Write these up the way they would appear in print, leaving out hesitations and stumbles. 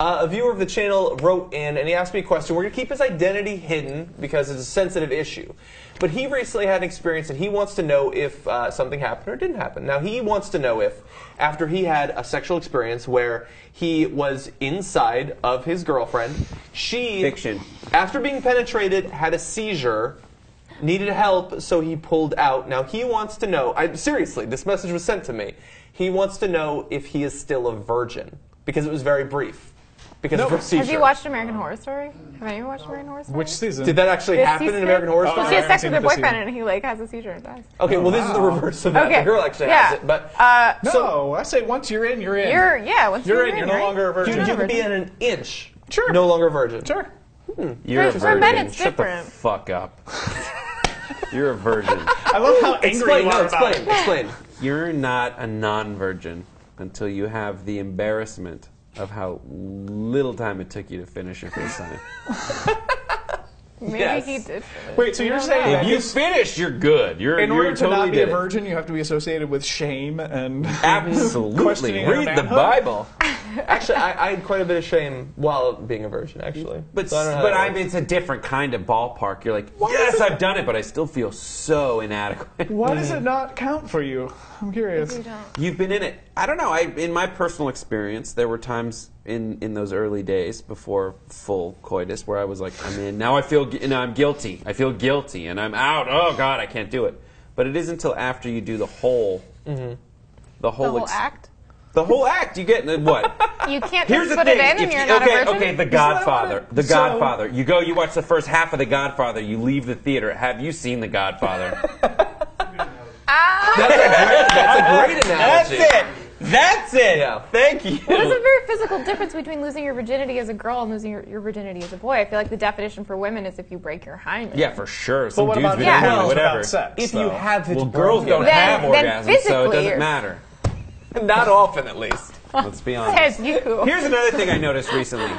A viewer of the channel wrote in, and he asked me a question. We're going to keep his identity hidden because it's a sensitive issue. But he recently had an experience, and he wants to know if something happened or didn't happen. Now, he wants to know if, after he had a sexual experience where he was inside of his girlfriend, she, Fiction. after being penetrated, had a seizure, needed help, so he pulled out. Now, he wants to know, seriously, this message was sent to me. He wants to know if he is still a virgin, because it was very brief. Because of her seizure. Have you watched American Horror Story? Have any of you watched American Horror Story? Which season? Did that actually happen in American Horror Story? She has sex with her boyfriend and he has a seizure and dies. Okay, well this is the reverse of that. Okay. The girl actually has it, but no, I say once you're in, you're in. Once you're in, you're no longer a virgin. You could be at an inch. Sure. No longer a virgin. Sure. You're a For virgin. men, it's Shut different. the fuck up. You're a virgin. I love how angry you are about it. Explain. You're not a non-virgin until you have the embarrassment of how little time it took you to finish your first time. Maybe he did. Wait, so you're saying that If you finish, you're good. in order to totally not be a did it. virgin, you have to be associated with shame and Absolutely. questioning your Read the manhood? Bible. Actually, I had quite a bit of shame while being a virgin, actually. But, So I don't know how that works. it's a different kind of ballpark. You're like, yes, I've done it, but I still feel so inadequate. Why does it not count for you? I'm curious. You've been in it. I don't know. In my personal experience, there were times in those early days before full coitus where I was like, I'm in. Now I'm guilty. I feel guilty, and I'm out. Oh God, I can't do it. But it isn't until after you do the whole act? The whole act. You get what? You can't Here's just the put it thing. in and If you're you- not okay, a virgin? okay, The Godfather. The So- Godfather. You watch the first half of The Godfather. You leave the theater. Have you seen The Godfather? That's a great analogy. That's it. Yeah. Thank you. Well, there's a very physical difference between losing your virginity as a girl and losing your virginity as a boy. I feel like the definition for women is if you break your hymen. Yeah, for sure. But Some what dudes about be Yeah. doing girls whatever. without sex? If you though? have it, Well, girls don't Then- have then orgasms, so it physically doesn't you're- matter. Not often, at least. Let's be honest. Says you. Here's another thing I noticed recently.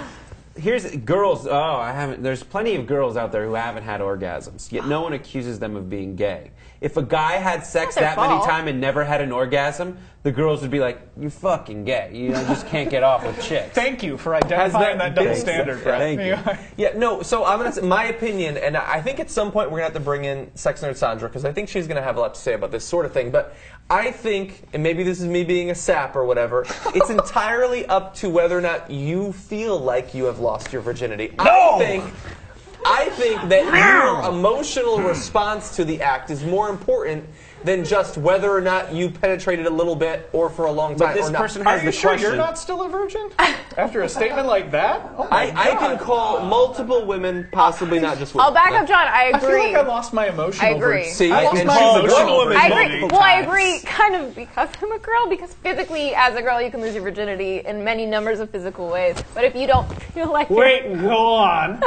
Here's girls. Oh, I haven't. There's plenty of girls out there who haven't had orgasms. Yet no one accuses them of being gay. If a guy had sex their that many fault. times and never had an orgasm, the girls would be like, "You're fucking gay. You just can't get off with chicks." Thank you for identifying that double Thanks. standard, Brett. Thank you. Yeah, no, so I'm going to say, my opinion, and I think at some point we're going to have to bring in Sex Nerd Sandra, because I think she's going to have a lot to say about this sort of thing, but I think, and maybe this is me being a sap or whatever, it's entirely up to whether or not you feel like you have lost your virginity. No! I think that your emotional response to the act is more important than just whether or not you penetrated a little bit or for a long time. But this or not. person Are has you the sure question. you're not still a virgin? After a statement like that? Oh my I can God. call multiple women, possibly not just women. I'll back up John. I I feel agree. like I lost my emotional I agree. virginity. See, I lost and my she's a emotional girl. virginity. I agree. multiple Well, I times. agree kind of because I'm a girl, because physically, as a girl, you can lose your virginity in many numbers of physical ways. But if you don't feel like Wait, go on.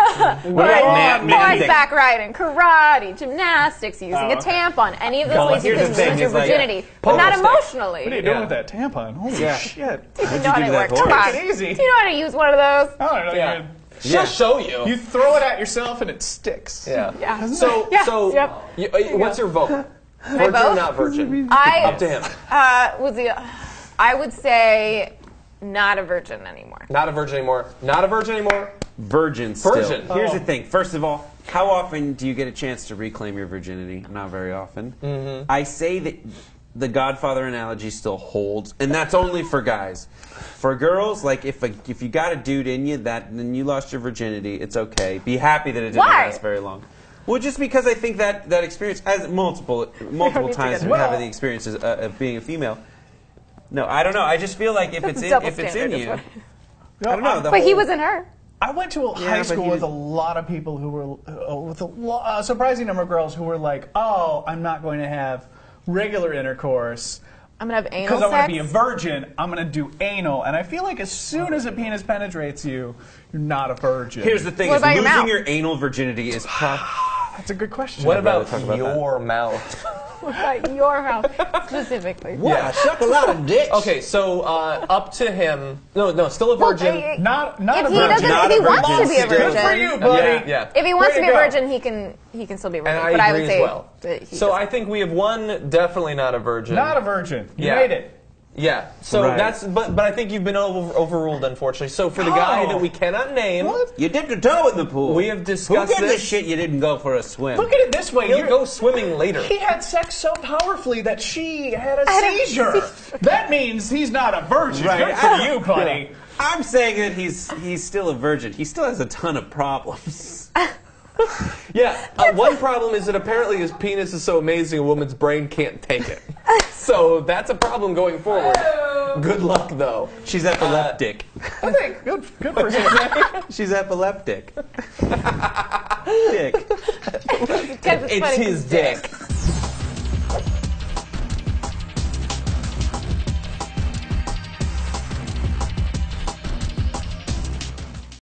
horseback riding, karate, gymnastics, using a tampon, any of those ways you here's can the thing, lose your it's like, virginity, but not pogo stick. emotionally. What are you doing with that tampon? Holy shit. You know you how do they that work. for? Come on. Take it easy. Do you know how to use one of those? I don't know. Yeah. You, She'll show you. you throw it at yourself and it sticks. Yeah. Yeah. So, Yeah. so Yep. what's your vote? Virgin or vote? not virgin? I Up to him. I would say not a virgin anymore. Not a virgin anymore. Not a virgin anymore. Virgin still. Virgin. Here's the thing. First of all, how often do you get a chance to reclaim your virginity? Not very often. Mm-hmm. I say that the Godfather analogy still holds, and that's only for guys. For girls, like if you got a dude in you, then you lost your virginity. It's okay. Be happy that it didn't Why? last very long. Well, just because I think that experience, as multiple times Well- having the experiences of being a female. No, I don't know. I just feel like if it's double in standard, you, is I don't know. the But he whole- was in her. I went to a high but school he with was- a lot of people who were, with a surprising number of girls who were like, oh, I'm not going to have regular intercourse I'm gonna have anal because I want sex. to be a virgin. I'm going to do anal. And I feel like as soon as a penis penetrates you, you're not a virgin. Here's the thing: What is about your losing mouth? your anal virginity is That's a good question. What I'd rather about talk about that. your mouth? What about your mouth specifically? Yeah. suck a lot of dicks. Okay, so up to him. No, still a virgin. Well, Not if a he virgin. doesn't, Not if he a wants to virgin be a still. virgin, Good for you, buddy. Yeah. if he wants Way to to be a go. virgin, he can still be a virgin. And I but I agree would as say well. that he So doesn't. I think we have one definitely not a virgin. Not a virgin. You Yeah. made it. Yeah. So Right. but I think you've been overruled, unfortunately. So for the guy that we cannot name, You dipped a toe in the pool. we have Who discussed gives a this. shit you didn't go for a swim? Look at it this way. He'll go swimming later. He had sex so powerfully that she had a seizure. That means he's not a virgin. Right. Good for you, buddy. I'm saying that he's still a virgin. He still has a ton of problems. Yeah. One problem is that apparently his penis is so amazing a woman's brain can't take it. So that's a problem going forward. Good luck, though. She's epileptic. Okay, good person. She's epileptic. Dick. Because It's funny his 'cause dick.